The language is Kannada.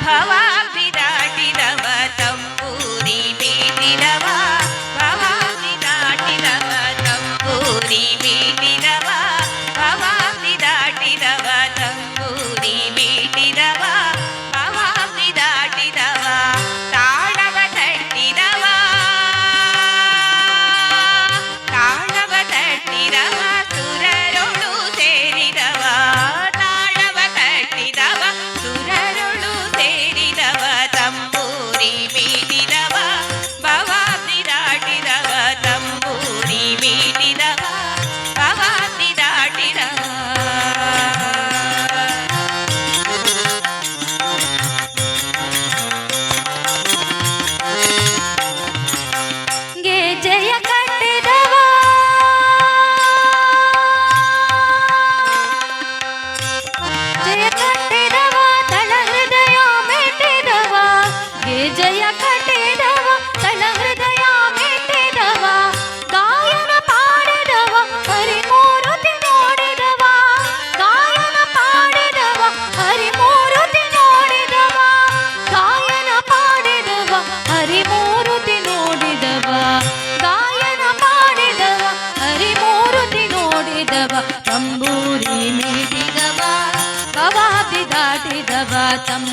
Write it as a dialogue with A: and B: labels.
A: ಭವಾಬ್ದಿ ದಾಟಿದವ ತಂಬೂರಿ ಮೀಟಿದವ ಭವಾಬ್ದಿ ದಾಟಿದವ ತಂಬೂರಿ ಮೀಟಿದವ ಭವಾಬ್ದಿ ದಾಟಿದವ ತಂಬೂರಿ ಮೀಟಿದವ ಭವಾಬ್ದಿ ದಾಟಿದವ ತಾಳವ ತಟ್ಟಿದವ ತಾಳವ ತಟ್ಟಿದವ ಸುರರೊಳು ಸೇರಿದವ ತಾಳವ ತಟ್ಟಿದವ ಸುರರೊಳು ಸೇರಿದವ ತಂಬೂರಿ ಮೀಟಿದವ ಭವಾಬ್ದಿ ದಾಟಿದವ ತಂಬೂರಿ ಮೀಟಿದವ ಭವಾಬ್ದಿ ದಾಟಿದವ ಗೆಜೆಯ ಕಟ್ಟಿದವ ಜಯ ಕಟ್ಟಿದವ ತಳ ಹೃದಯ ಮೆಟ್ಟಿದವ ಗೆಜೆಯ ಕಟ್ಟಿದವ ತಳ ಹೃದಯ ಮೆಟ್ಟಿದವ ಗಾಯನ ಪಾಡಿದವ ಹರಿಮೂರುತಿ ನೋಡಿದವ ಗಾಯನ ಪಾಡಿದವ ಹರಿಮೂರುತಿ ನೋಡಿದವ ಗಾಯನ ಪಾಡಿದವ ಹರಿಮೂರುತಿ ನೋಡಿದವ ಗಾಯನ ಪಾಡಿದವ ಹರಿಮೂರುತಿ ನೋಡಿದವ ತಂಬೂರಿ ಮೀಟಿದವ ಭವಾಬ್ದಿ ದಾಟಿದವ ತಂಬೂರಿ